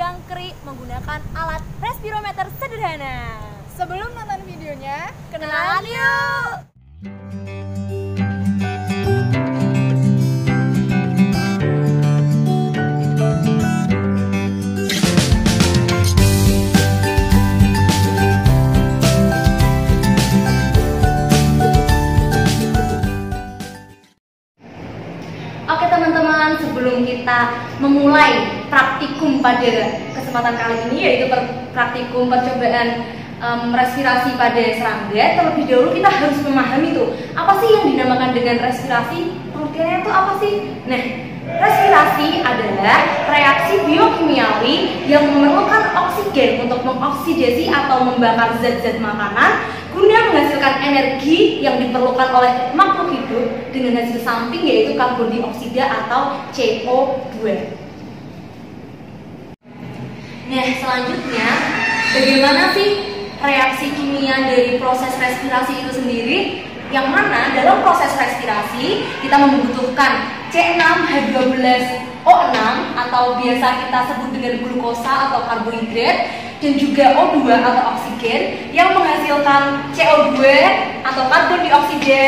jangkrik menggunakan alat respirometer sederhana. Sebelum nonton videonya, Kenalan yuk! Oke teman-teman, sebelum kita memulai praktikum pada kesempatan kali ini, yaitu praktikum percobaan respirasi pada serangga, terlebih dahulu kita harus memahami tuh apa sih yang dinamakan dengan respirasi. Pengertiannya itu apa sih? Nah, respirasi adalah reaksi biokimiawi yang memerlukan oksigen untuk mengoksidasi atau membakar zat-zat makanan guna menghasilkan energi yang diperlukan oleh makhluk hidup dengan hasil samping, yaitu karbon dioksida atau CO2. Nah, selanjutnya bagaimana sih reaksi kimia dari proses respirasi itu sendiri? Yang mana dalam proses respirasi kita membutuhkan C6H12O6 atau biasa kita sebut dengan glukosa atau karbohidrat, dan juga O2 atau oksigen yang menghasilkan CO2 atau karbon dioksida,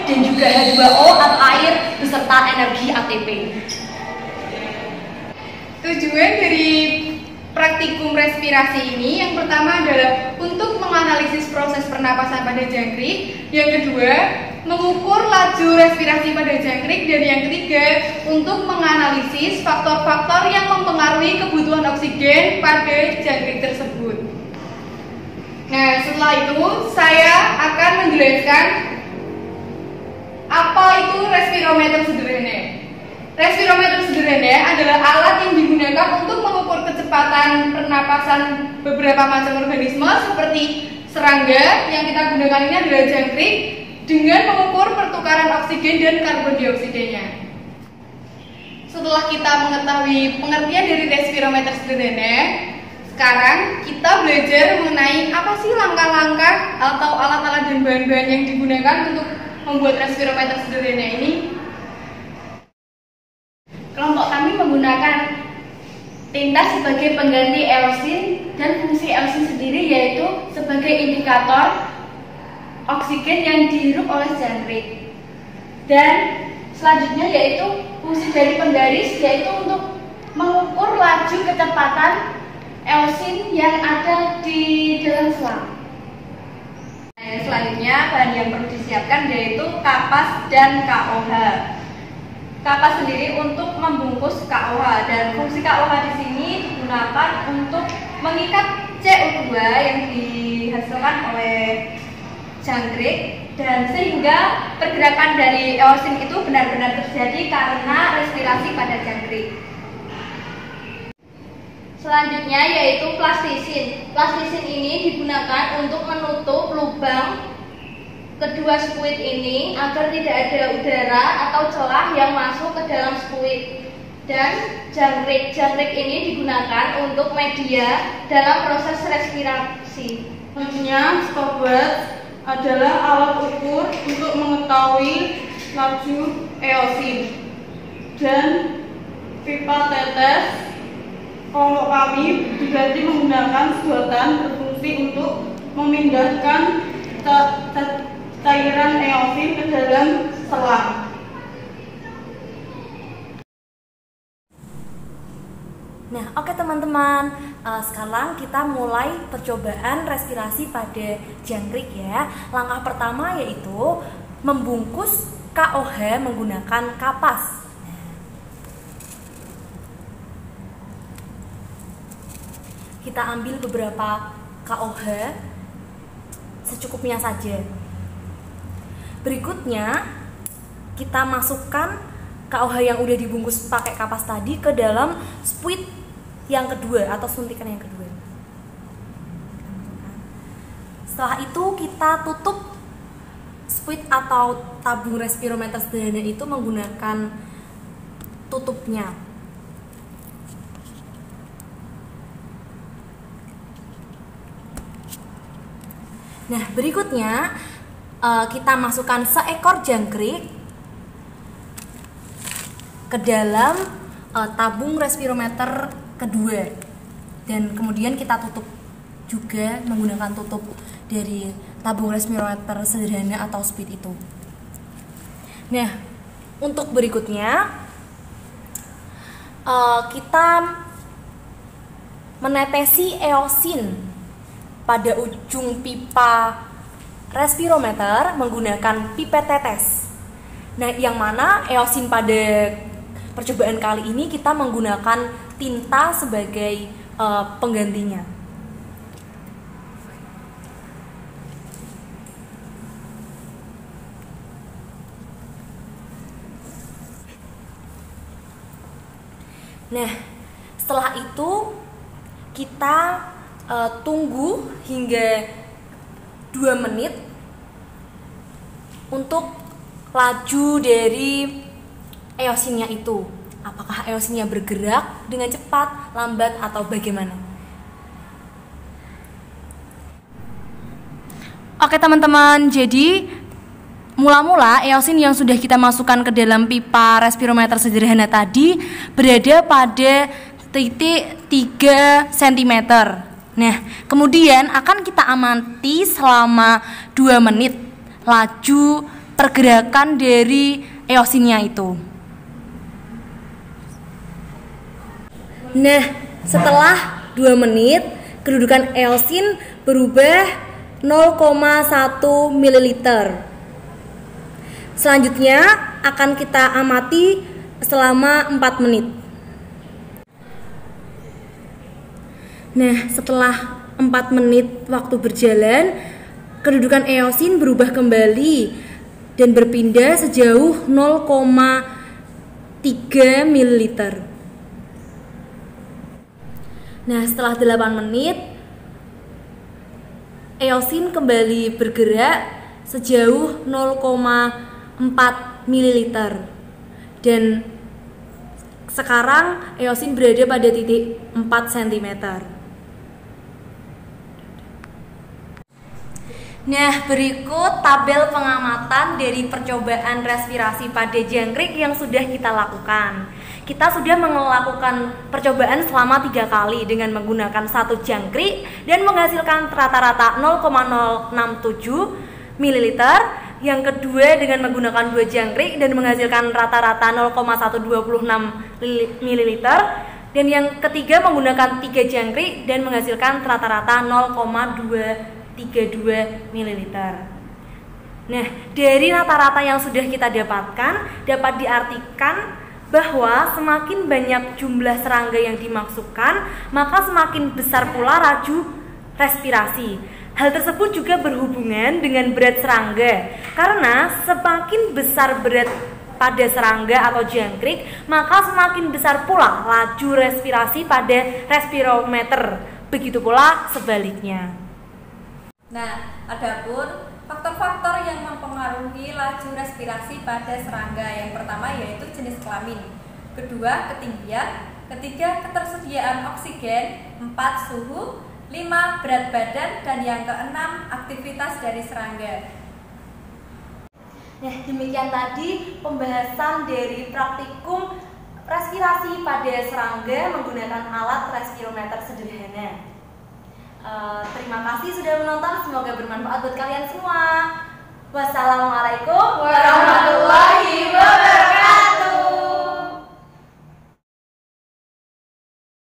dan juga H2O atau air beserta energi ATP. tujuan dari praktikum respirasi ini yang pertama adalah untuk menganalisis proses pernapasan pada jangkrik, yang kedua mengukur laju respirasi pada jangkrik, dan yang ketiga untuk menganalisis faktor-faktor yang mempengaruhi kebutuhan oksigen pada jangkrik tersebut. Nah, setelah itu saya akan menjelaskan apa itu respirometer sederhana. Respirometer sederhana adalah alat yang digunakan untuk mengukur kecepatan pernapasan beberapa macam organisme seperti serangga. Yang kita gunakan ini adalah jangkrik, dengan mengukur pertukaran oksigen dan karbon dioksidanya. Setelah kita mengetahui pengertian dari respirometer sederhana, sekarang kita belajar mengenai apa sih langkah-langkah atau alat-alat dan bahan-bahan yang digunakan untuk membuat respirometer sederhana ini. Kelompok kami menggunakan tinta sebagai pengganti eusin, dan fungsi eusin sendiri yaitu sebagai indikator oksigen yang dihirup oleh jangkrik. Dan selanjutnya yaitu fungsi dari penggaris, yaitu untuk mengukur laju kecepatan eusin yang ada di dalam selang. Nah, selanjutnya bahan yang perlu disiapkan yaitu kapas dan KOH. Kapas sendiri untuk membungkus KOH, dan fungsi KOH di sini digunakan untuk mengikat CO2 yang dihasilkan oleh jangkrik, dan sehingga pergerakan dari eusin itu benar-benar terjadi karena respirasi pada jangkrik. Selanjutnya yaitu plastisin. Plastisin ini digunakan untuk menutup lubang kedua spuit ini agar tidak ada udara atau celah yang masuk ke dalam spuit. Dan jangkrik ini digunakan untuk media dalam proses respirasi. Selanjutnya, stopwatch adalah alat ukur untuk mengetahui laju eusin. Dan pipa tetes kelompok kami diganti menggunakan sedotan berfungsi untuk memindahkan cairan eusin ke dalam selang. Nah, oke teman-teman, sekarang kita mulai percobaan respirasi pada jangkrik ya. Langkah pertama yaitu membungkus KOH menggunakan kapas. Kita ambil beberapa KOH secukupnya saja. Berikutnya kita masukkan KOH yang udah dibungkus pakai kapas tadi ke dalam spuit yang kedua atau suntikan yang kedua. Setelah itu kita tutup spuit atau tabung respirometer sederhana itu menggunakan tutupnya. Nah, berikutnya kita masukkan seekor jangkrik ke dalam tabung respirometer kedua. dan kemudian kita tutup juga menggunakan tutup dari tabung respirometer sederhana atau SPID itu. Nah, untuk berikutnya kita menetesi eosin pada ujung pipa respirometer menggunakan pipet tetes. Nah, yang mana eosin pada percobaan kali ini kita menggunakan tinta sebagai penggantinya. Nah, setelah itu kita tunggu hingga 2 menit untuk laju dari eosinnya itu. Apakah eosinnya bergerak dengan cepat, lambat, atau bagaimana? Oke teman-teman, jadi mula-mula eosin yang sudah kita masukkan ke dalam pipa respirometer sederhana tadi berada pada titik 3 cm. Nah, kemudian akan kita amati selama 2 menit laju pergerakan dari eosinnya itu. Nah, setelah 2 menit kedudukan eosin berubah 0,1 ml. Selanjutnya akan kita amati selama 4 menit. Nah, setelah 4 menit waktu berjalan, kedudukan eosin berubah kembali dan berpindah sejauh 0,3 ml. Nah, setelah 8 menit, eosin kembali bergerak sejauh 0,4 ml. Dan sekarang eosin berada pada titik 4 cm. Nah, berikut tabel pengamatan dari percobaan respirasi pada jangkrik yang sudah kita lakukan. Kita sudah melakukan percobaan selama 3 kali dengan menggunakan 1 jangkrik dan menghasilkan rata-rata 0,067 ml. Yang kedua dengan menggunakan 2 jangkrik dan menghasilkan rata-rata 0,126 ml. Dan yang ketiga menggunakan 3 jangkrik dan menghasilkan rata-rata 0,232 ml. Nah, dari rata-rata yang sudah kita dapatkan dapat diartikan bahwa semakin banyak jumlah serangga yang dimasukkan, maka semakin besar pula laju respirasi. Hal tersebut juga berhubungan dengan berat serangga, karena semakin besar berat pada serangga atau jangkrik, maka semakin besar pula laju respirasi pada respirometer. Begitu pula sebaliknya. Nah, adapun faktor-faktor yang mempengaruhi laju respirasi pada serangga, yang pertama yaitu jenis kelamin, kedua ketinggian, ketiga ketersediaan oksigen, 4 suhu, 5 berat badan, dan yang keenam aktivitas dari serangga. Nah, demikian tadi pembahasan dari praktikum respirasi pada serangga menggunakan alat respirometer sederhana. Terima kasih sudah menonton, semoga bermanfaat buat kalian semua. Wassalamualaikum warahmatullahi wabarakatuh.